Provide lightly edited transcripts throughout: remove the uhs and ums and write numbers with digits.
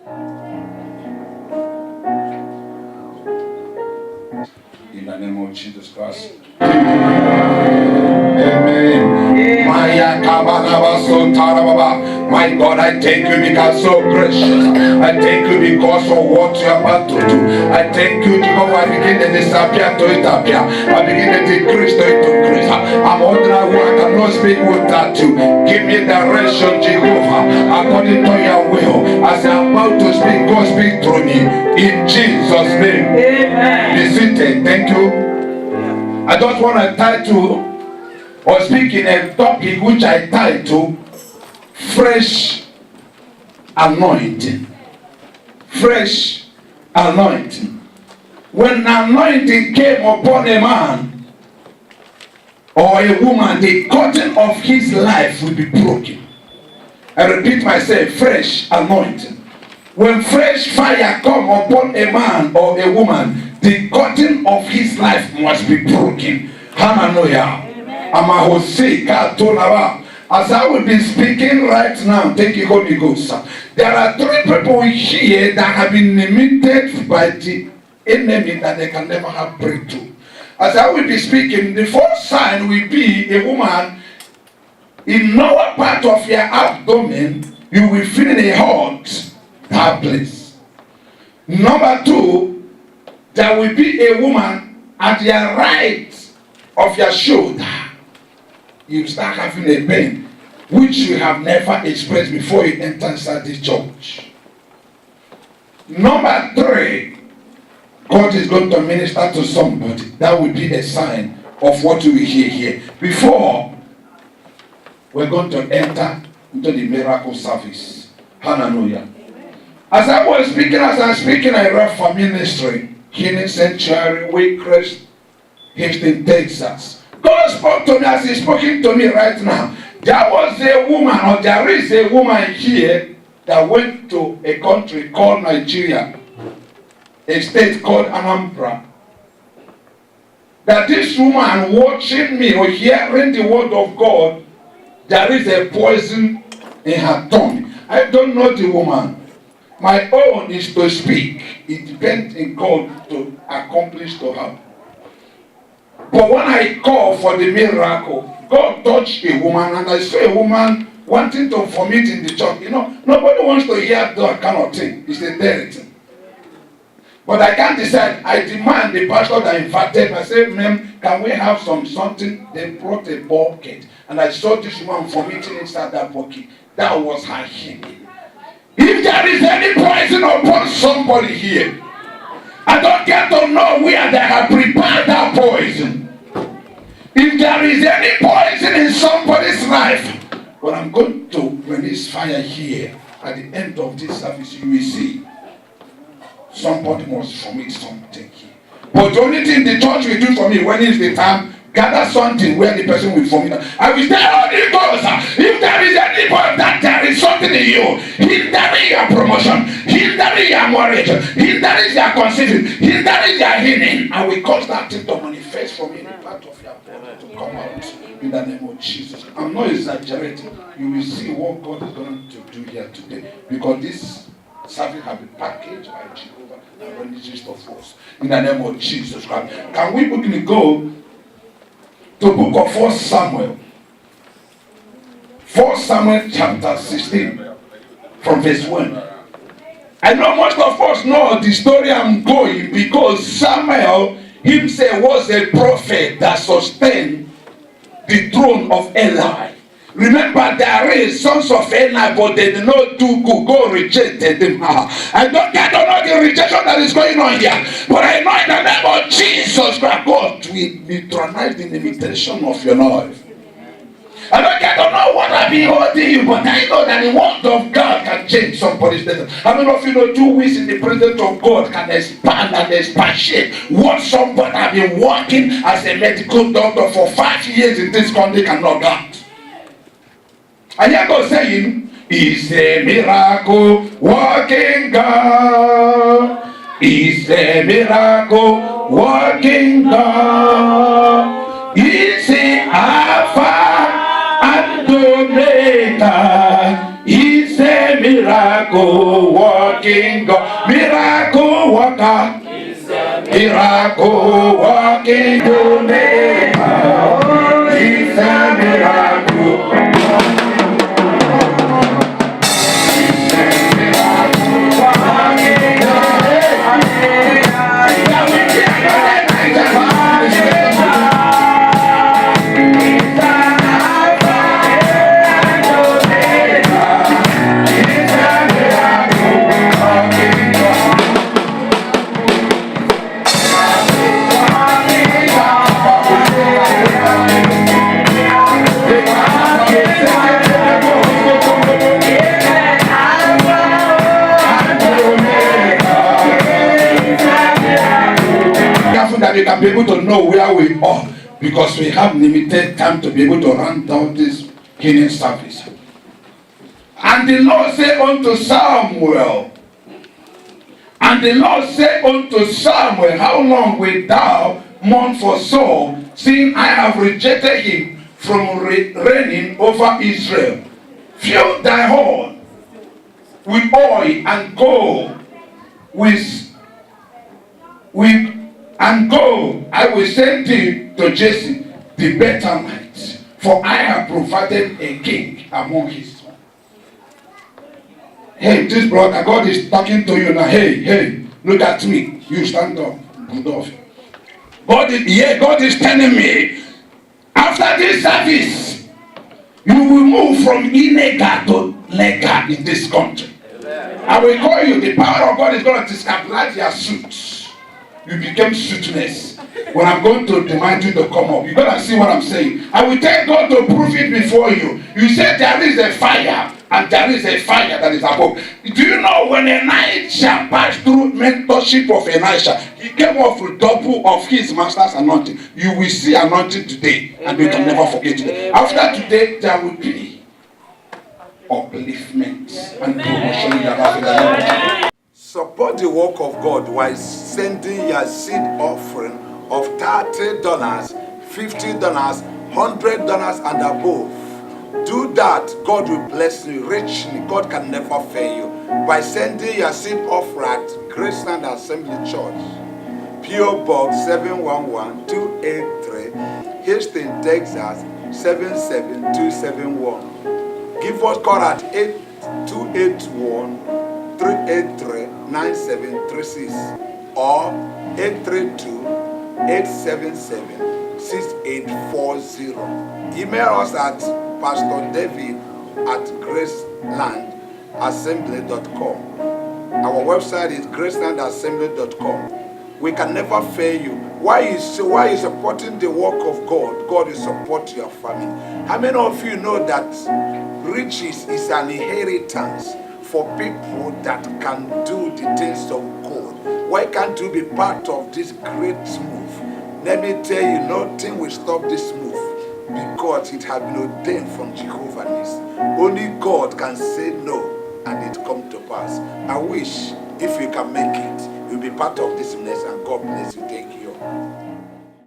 In the name of Jesus Christ. Amen. My God, I thank you because so gracious. I thank you because of what you are about to do. I thank you because I begin to disappear to it appear. I begin to decrease to it increase. I'm ordinary who I cannot speak without you. Give me direction, Jehovah, according to your will. As I'm about to speak, God speak through me. In Jesus' name. Amen. Be seated. Thank you. I just want to title or speak in a topic which I title Fresh Anointing. Fresh Anointing. When anointing came upon a man or a woman, the curtain of his life will be broken. I repeat myself, fresh anointing. When fresh fire come upon a man or a woman, the curtain of his life must be broken. Hallelujah. As I will be speaking right now, thank you, Holy Ghost. There are 3 people here that have been limited by the enemy that they can never have breakthrough. As I will be speaking, the first sign will be a woman in lower part of your abdomen, you will feel a hot that place. Number 2, there will be a woman at your right of your shoulder. You start having a pain which you have never experienced before you enter inside this church. Number 3, God is going to minister to somebody. That will be a sign of what you will hear here. Before we're going to enter into the miracle service. Hallelujah. As I'm speaking, I read for ministry, Healing Sanctuary, Waycrest, Houston, Texas. God spoke to me as He's speaking to me right now. There was a woman, or there is a woman here that went to a country called Nigeria, a state called Anambra. That this woman watching me or hearing the word of God, there is a poison in her tongue. I don't know the woman. My own is to speak. It depends in God to accomplish to her. But when I call for the miracle, God touched a woman, and I saw a woman wanting to vomit in the church. Nobody wants to hear that kind of thing. It's a dead thing. But I can't decide. I demand the pastor that invited me. I said, ma'am, can we have something? They brought a bucket, and I saw this woman vomiting inside that bucket. That was her healing. If there is any poison upon somebody here, I don't get to know where they have prepared that poison. If there is any poison in somebody's life, but I'm going to release fire here. At the end of this service, you will see somebody must vomit something here. But the only thing the church will do for me when it's the time, gather something where the person will vomit. I will say, Holy Ghost, if there is any point that there is something in you, hindering your promotion, hindering your marriage, hindering your conceiving, hindering your healing, I will cause that thing to manifest from any part of your body to come out in the name of Jesus. I'm not exaggerating. You will see what God is going to do here today, because this service has been packaged by Jehovah and released of us in the name of Jesus Christ. Can we quickly go to book of 1 Samuel. 1 Samuel chapter 16 from verse 1. I know most of us know the story I'm going, because Samuel himself was a prophet that sustained the throne of Eli. Remember, there is sons of Eli, but they did not do good. God rejected them. I don't know the rejection that is going on here, but I know in the name of Jesus Christ, God will neutralize the limitation of your life. I don't get to know what I've been holding you, but I know that the word of God can change somebody's destiny. I don't know if you know 2 weeks in the presence of God can expand and expatiate what somebody has been working as a medical doctor for 5 years in this country cannot get. And here God saying, He's a miracle working God. He's a miracle working God. He's the Alpha and Omega. He's a miracle working God, miracle worker, miracle working God. He's a miracle. That we can be able to know where we are, because we have limited time to be able to run down this healing service. And the Lord said unto Samuel, how long wilt thou mourn for Saul, seeing I have rejected him from reigning over Israel? Fill thy horn with oil and go I will send thee to Jesse the Bethlehemite, for I have provided a king among his sons. Hey, this brother, God is talking to you now. Hey, look at me. You stand up. Good off. God is telling me, after this service, you will move from illegal to legal in this country. I will call you. The power of God is going to discipline your suits. You became suitless. When I'm going to demand you to come up, you gotta see what I'm saying. I will tell God to prove it before you. You said there is a fire, and there is a fire that is above. Do you know when Elijah passed through mentorship of Elisha, he came off with double of his master's anointing? You will see anointing today, and you can never forget it. After today, there will be upliftment and promotion in the life. Support the work of God while sending your seed offering of $30, $50, $100 and above. Do that, God will bless you richly. God can never fail you by sending your seed offering at Graceland Assembly Church, P.O. Box 711-283, Houston, Texas 77271. Give us call at 8281-383-9736 or 832-877-6840. Email us at pastordavid@gracelandassembly.com. Our website is gracelandassembly.com. We can never fail you. Why is supporting the work of God? God will support your family. How many of you know that riches is an inheritance for people that can do the things of God? Why can't you be part of this great move? Let me tell you, nothing will stop this move because it has been ordained from Jehovah Nissi. Only God can say no and it come to pass. I wish if you can make it, you'll be part of this mess and God bless you. Thank you.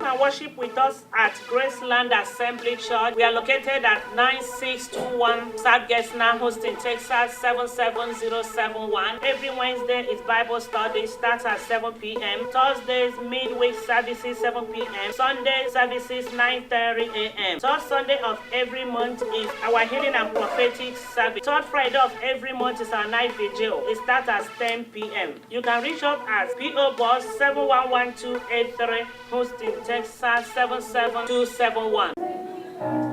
And worship with us at Graceland Assembly Church. We are located at 9621 South Gessner, Houston, Texas 77071. Every Wednesday is Bible study, starts at 7 p.m. Thursdays midweek services 7 p.m. Sunday services 9:30 a.m. Third Sunday of every month is our healing and prophetic service. Third Friday of every month is our night vigil. It starts at 10 p.m. You can reach us at P.O. Box 711283 Houston, Texas 77271.